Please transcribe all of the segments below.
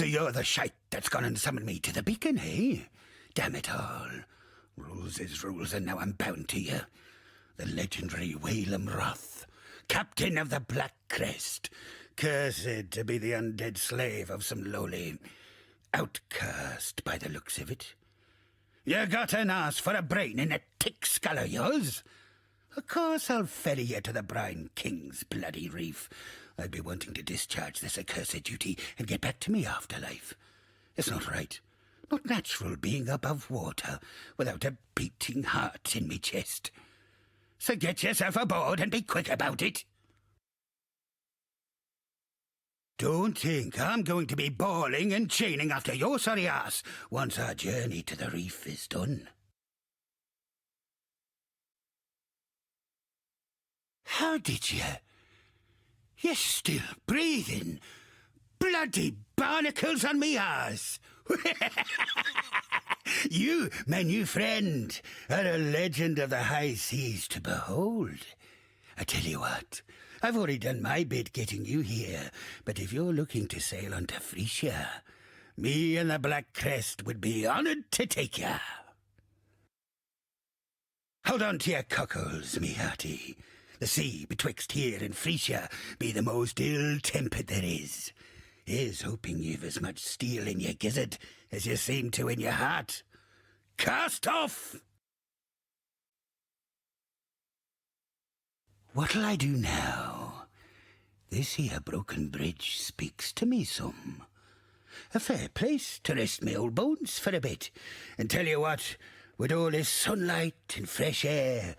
So you're the shite that's gone and summoned me to the beacon, eh? Damn it all. Rules is rules, and now I'm bound to you. The legendary Weylam Roth, captain of the Black Crest, cursed to be the undead slave of some lowly outcast by the looks of it. You got an arse for a brain in a thick skull of yours? Of course I'll ferry you to the Brine King's bloody reef. I'd be wanting to discharge this accursed duty and get back to me afterlife. It's not right, not natural being above water without a beating heart in me chest. So get yourself aboard and be quick about it. Don't think I'm going to be bawling and chaining after your sorry ass once our journey to the reef is done. How did you? You're still breathing. Bloody barnacles on me arse. You, my new friend, are a legend of the high seas to behold. I tell you what, I've already done my bit getting you here, but if you're looking to sail on to Frisia, me and the Black Crest would be honoured to take ya. Hold on to your cockles, me hearty. The sea betwixt here and Frisia be the most ill-tempered there is. Here's hoping you've as much steel in your gizzard as you seem to in your heart. Cast off! What'll I do now? This here broken bridge speaks to me some. A fair place to rest me old bones for a bit. And tell you what, with all this sunlight and fresh air,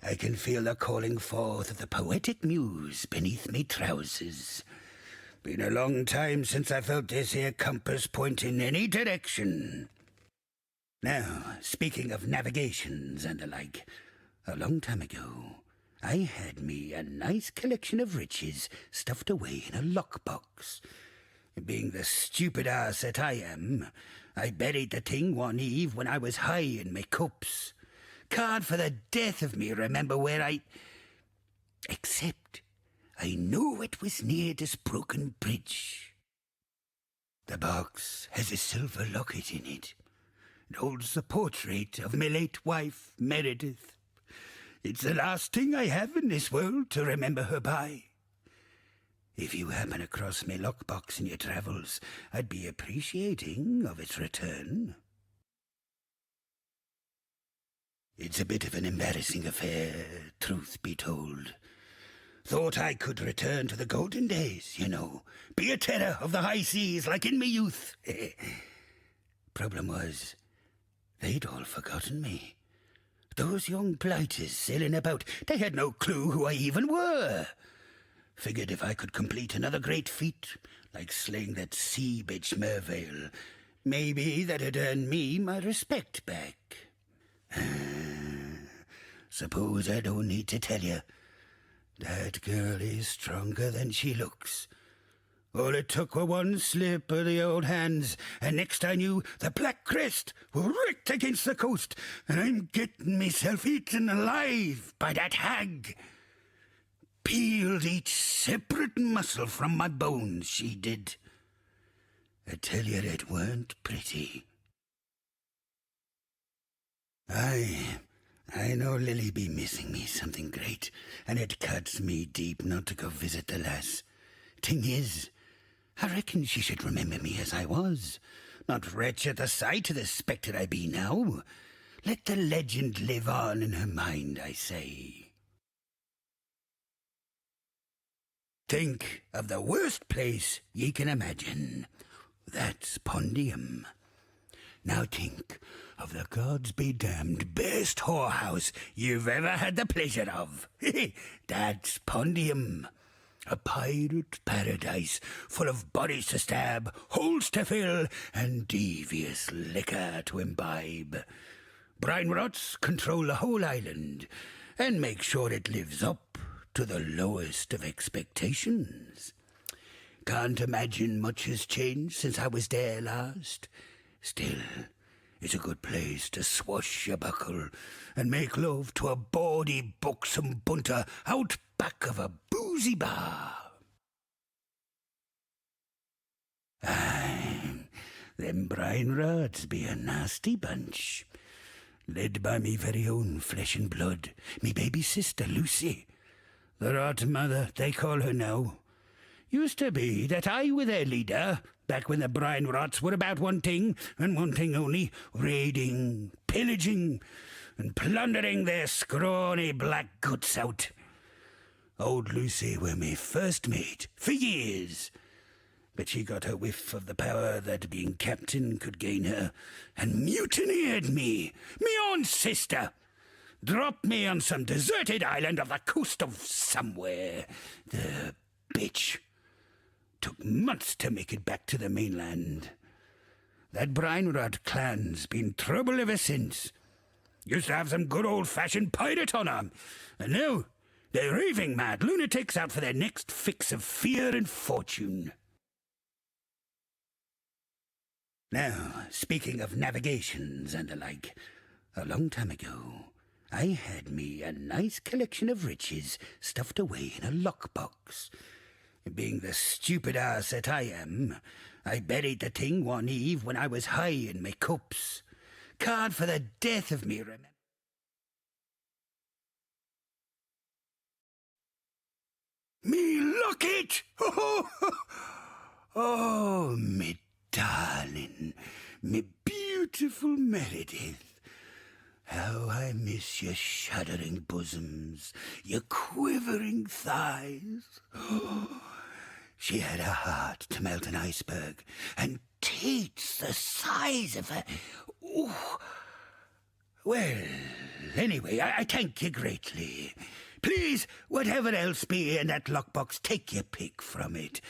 I can feel the calling forth of the poetic muse beneath me trousers. Been a long time since I felt this here compass point in any direction. Now, speaking of navigations and the like, a long time ago, I had me a nice collection of riches stuffed away in a lockbox. Being the stupid arse that I am, I buried the thing one eve when I was high in my cups. Can't for the death of me remember where except I knew it was near this broken bridge. The box has a silver locket in it. It holds the portrait of my late wife, Meredith. It's the last thing I have in this world to remember her by. If you happen across my lockbox in your travels, I'd be appreciating of its return. It's a bit of an embarrassing affair, truth be told. Thought I could return to the golden days, you know. Be a terror of the high seas like in me youth. Problem was, they'd all forgotten me. Those young blighters sailing about, they had no clue who I even were. Figured if I could complete another great feat, like slaying that sea bitch Mervale, maybe that'd earn me my respect back. Suppose I don't need to tell you. That girl is stronger than she looks. All it took were one slip of the old hands, and next I knew the Black Crest were wrecked against the coast, and I'm getting myself eaten alive by that hag. Peeled each separate muscle from my bones, she did. I tell you, it weren't pretty. I know Lily be missing me something great, and it cuts me deep not to go visit the lass. Thing is, I reckon she should remember me as I was, not wretch at the sight of the spectre I be now. Let the legend live on in her mind, I say. Think of the worst place ye can imagine. That's Pondium. Now think of the gods be damned best whorehouse you've ever had the pleasure of. That's Pondium. A pirate paradise full of bodies to stab, holes to fill, and devious liquor to imbibe. Brine rots control the whole island and make sure it lives up to the lowest of expectations. Can't imagine much has changed since I was there last. Still, it's a good place to swashbuckle and make love to a bawdy, buxom bunter out back of a boozy bar. Aye, Them brine rods be a nasty bunch. Led by me very own flesh and blood, me baby sister Lucy. The rot mother, they call her now. Used to be that I were their leader, back when the brine rots were about one thing, and one thing only, raiding, pillaging, and plundering their scrawny black guts out. Old Lucy were me first mate, for years. But she got a whiff of the power that being captain could gain her, and mutineered me own sister. Dropped me on some deserted island off the coast of somewhere. The bitch. Took months to make it back to the mainland. That brine rot clan's been trouble ever since. Used to have some good old-fashioned pirate on 'em, and now they're raving mad lunatics out for their next fix of fear and fortune. Now, speaking of navigations and the like, a long time ago, I had me a nice collection of riches stuffed away in a lockbox. Being the stupid arse that I am, I buried the thing one eve when I was high in my cups. Card for the death of me, remember? Me locket! Oh, me darling, me beautiful Meredith. How I miss your shuddering bosoms, your quivering thighs. She had a heart to melt an iceberg, and teats the size of a... Ooh. Well, anyway, I thank you greatly. Please, whatever else be in that lockbox, take your pick from it.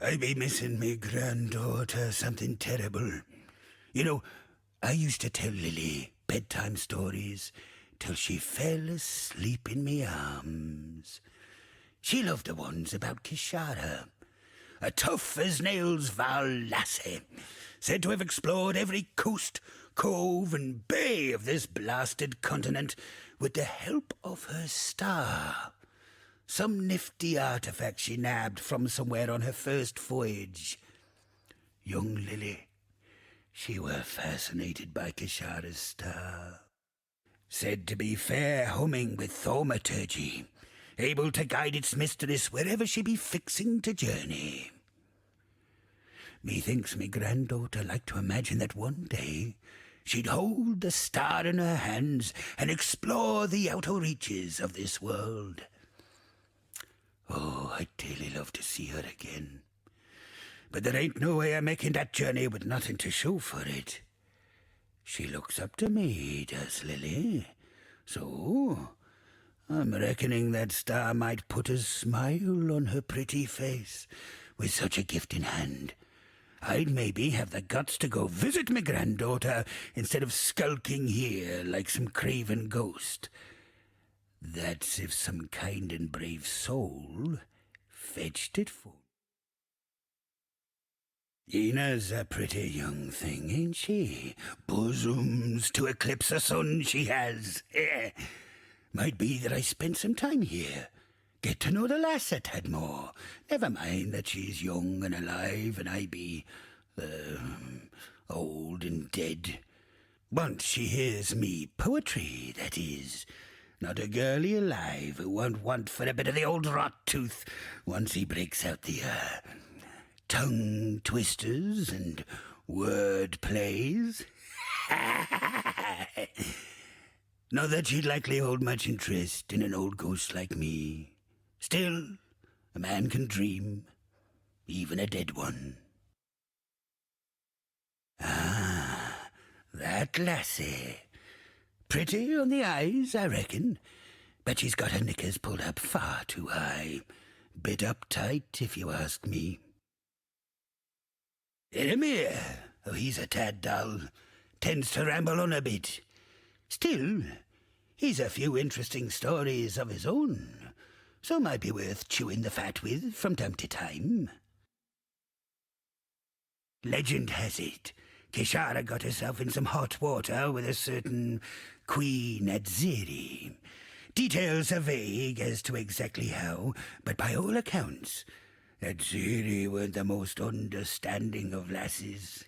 I be missing me granddaughter something terrible. You know, I used to tell Lily bedtime stories till she fell asleep in me arms. She loved the ones about Kishara, a tough-as-nails Val lassie, said to have explored every coast, cove, and bay of this blasted continent with the help of her star. Some nifty artifact she nabbed from somewhere on her first voyage. Young Lily, she were fascinated by Kishara's star. Said to be fair humming with thaumaturgy, able to guide its mistress wherever she be fixing to journey. Methinks me granddaughter liked to imagine that one day she'd hold the star in her hands and explore the outer reaches of this world. Oh, I'd dearly love to see her again. But there ain't no way of making that journey with nothing to show for it. She looks up to me, does Lily. So, I'm reckoning that star might put a smile on her pretty face. With such a gift in hand, I'd maybe have the guts to go visit my granddaughter instead of skulking here like some craven ghost. That's if some kind and brave soul fetched it for. Ina's a pretty young thing, ain't she? Bosoms to eclipse the sun she has. Might be that I spent some time here. Get to know the lass a tad more. Never mind that she's young and alive and I be, old and dead. Once she hears me poetry, that is. Not a girlie alive who won't want for a bit of the old rot tooth once he breaks out the, tongue twisters and word plays. Not that she'd likely hold much interest in an old ghost like me. Still, a man can dream, even a dead one. Ah, that lassie. Pretty on the eyes, I reckon, but she's got her knickers pulled up far too high. Bit uptight, if you ask me. Eramir, oh, he's a tad dull. Tends to ramble on a bit. Still, he's a few interesting stories of his own, so might be worth chewing the fat with from time to time. Legend has it, Kishara got herself in some hot water with a certain Queen Adziri. Details are vague as to exactly how, but by all accounts, That Ziri weren't the most understanding of lasses.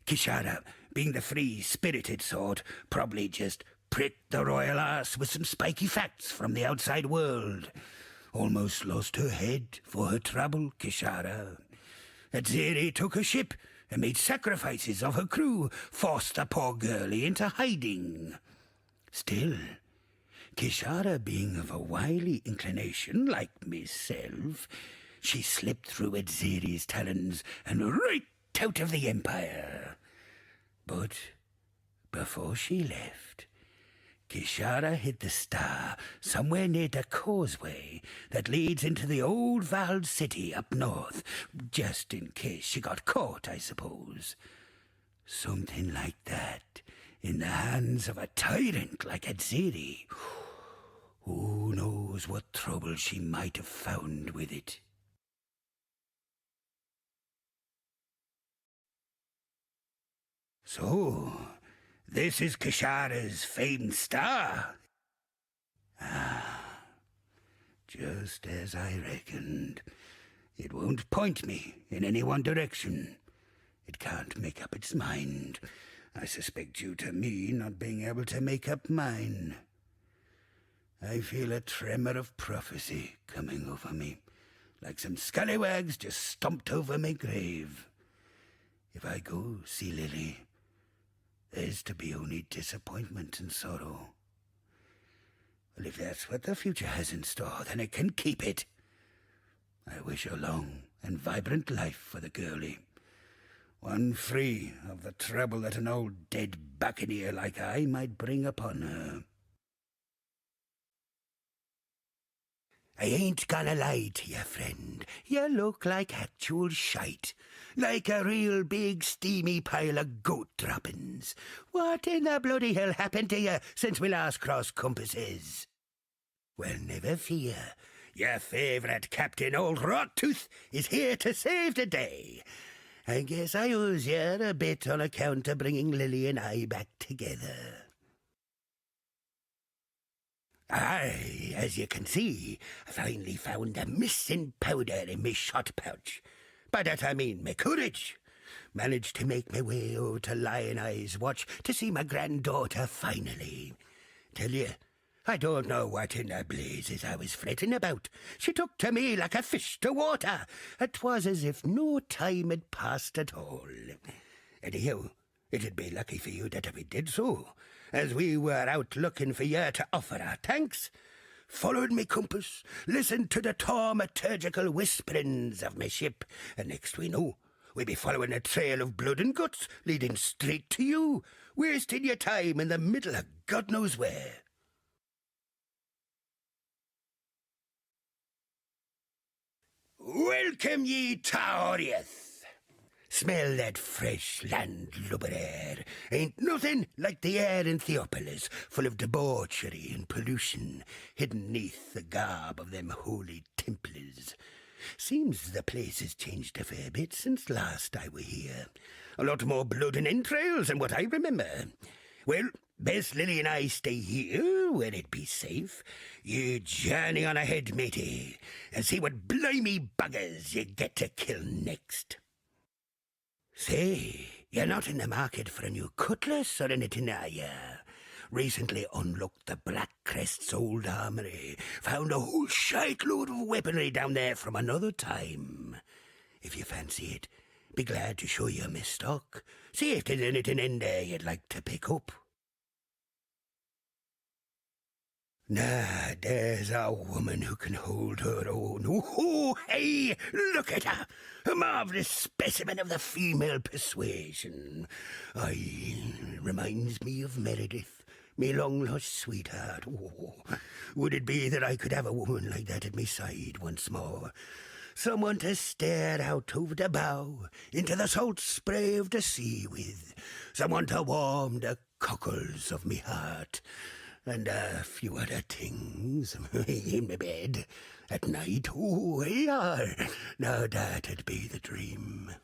Kishara, being the free-spirited sort, probably just pricked the royal arse with some spiky facts from the outside world. Almost lost her head for her trouble, Kishara. Ziri took a ship and made sacrifices of her crew, forced the poor girlie into hiding. Still, Kishara being of a wily inclination like myself, she slipped through Ziri's talons and right out of the Empire. But before she left, Kishara hid the star somewhere near the causeway that leads into the old Vald city up north, just in case she got caught, I suppose. Something like that in the hands of a tyrant like Ziri. Who knows what trouble she might have found with it. So, this is Kishara's famed star. Just as I reckoned. It won't point me in any one direction. It can't make up its mind. I suspect due to me not being able to make up mine. I feel a tremor of prophecy coming over me, like some scallywags just stomped over my grave. If I go see Lily, there's to be only disappointment and sorrow. Well, if that's what the future has in store, then it can keep it. I wish a long and vibrant life for the girlie, one free of the trouble that an old dead buccaneer like I might bring upon her. I ain't gonna lie to you, friend. You look like actual shite. Like a real big steamy pile of goat droppings. What in the bloody hell happened to you since we last crossed compasses? Well, never fear. Your favourite Captain Old Rottooth is here to save the day. I guess I owes you a bit on account of bringing Lily and I back together. Aye, as you can see, I finally found a missing powder in me shot pouch. By that I mean me courage. Managed to make my way over to Lion Eye's watch to see my granddaughter finally. Tell you, I don't know what in the blazes I was fretting about. She took to me like a fish to water. It was as if no time had passed at all. Anyhow, it'd be lucky for you that we did so, as we were out looking for you to offer our thanks. Followed me compass, listened to the taumaturgical whisperings of my ship, and next we know, we be following a trail of blood and guts leading straight to you, wasting your time in the middle of God knows where. Welcome ye to Oriath. Smell that fresh land lubber air. Ain't nothing like the air in Theopolis, full of debauchery and pollution, hidden neath the garb of them holy Templars. Seems the place has changed a fair bit since last I were here. A lot more blood and entrails than what I remember. Well, best Lily and I stay here, where it be safe. You journey on ahead, matey, and see what blimey buggers you get to kill next. Say, you're not in the market for a new cutlass or anything, are you? Recently unlocked the Black Crest's old armory. Found a whole shite-load of weaponry down there from another time. If you fancy it, be glad to show you my stock. See if there's anything in there you'd like to pick up. Nah, there's a woman who can hold her own. Oh, hey, look at her! A marvellous specimen of the female persuasion. Reminds me of Meredith, me long-lost sweetheart. Oh, would it be that I could have a woman like that at my side once more? Someone to stare out over the bow into the salt spray of the sea with. Someone to warm the cockles of me heart. And a few other things in my bed at night. Oh, yeah, now that'd be the dream.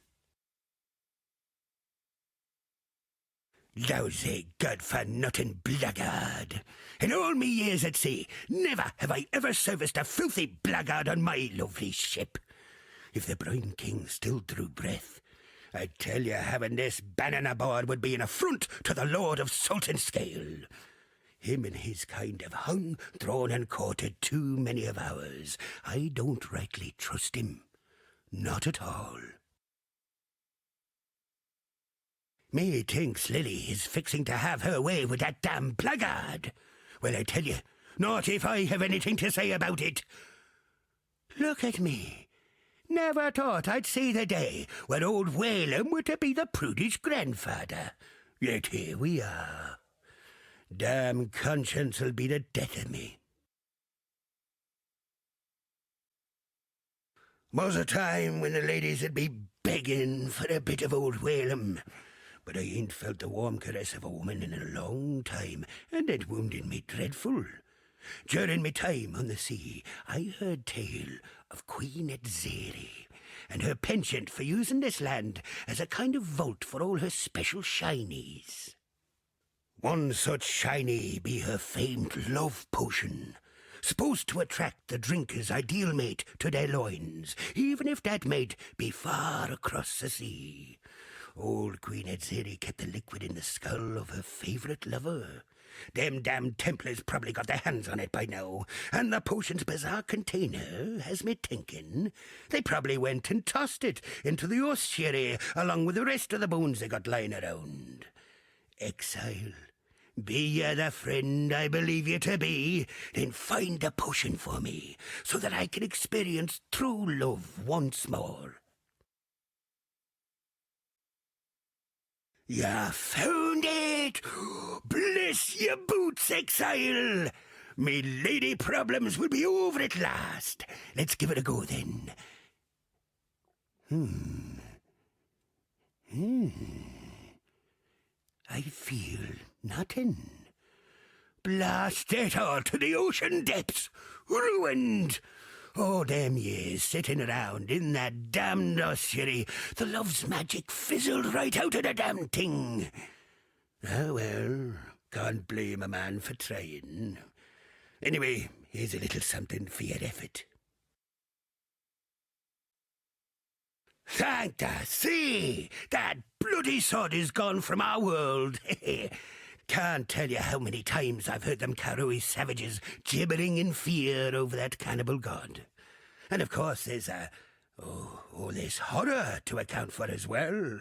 Lousy, good-for-nothing blackguard. In all me years at sea, never have I ever serviced a filthy blackguard on my lovely ship. if the Brine King still drew breath, I tell you, having this bannon aboard would be an affront to the Lord of Sultan Scale. Him and his kind have hung, drawn and courted too many of ours. I don't rightly trust him. Not at all. Me thinks Lily is fixing to have her way with that damn blackguard. Well, I tell you, not if I have anything to say about it. Look at me. Never thought I'd see the day when old Weylam were to be the prudish grandfather. Yet here we are. Damn conscience'll be the death of me. Was a time when the ladies would be begging for a bit of old Weylam, but I ain't felt the warm caress of a woman in a long time, and it wounded me dreadful. During me time on the sea, I heard tale of Queen Edzeri and her penchant for using this land as a kind of vault for all her special shinies. One such shiny be her famed love potion, supposed to attract the drinker's ideal mate to their loins, even if that mate be far across the sea. Old Queen Edzeri kept the liquid in the skull of her favourite lover. Them damn Templars probably got their hands on it by now, and the potion's bizarre container has me thinking they probably went and tossed it into the ossuary along with the rest of the bones they got lying around. Exile, be ye the friend I believe you to be, then find the potion for me, so that I can experience true love once more. Ya found it! Bless your boots, Exile! Me lady problems will be over at last. Let's give it a go, then. I feel nothing. Blast it all to the ocean depths! Ruined! All them years sitting around in that damned ossuary, the love's magic fizzled right out of the damn thing. Ah, well, can't blame a man for trying. Anyway, here's a little something for your effort. Thank the sea! That bloody sod is gone from our world. Can't tell you how many times I've heard them Karoi savages gibbering in fear over that cannibal god. And of course there's this horror to account for as well.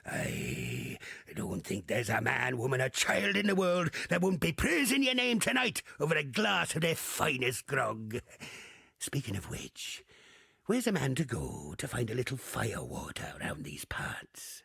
I don't think there's a man, woman, or child in the world that won't be praising your name tonight over a glass of their finest grog. Speaking of which, where's a man to go to find a little fire water around these parts?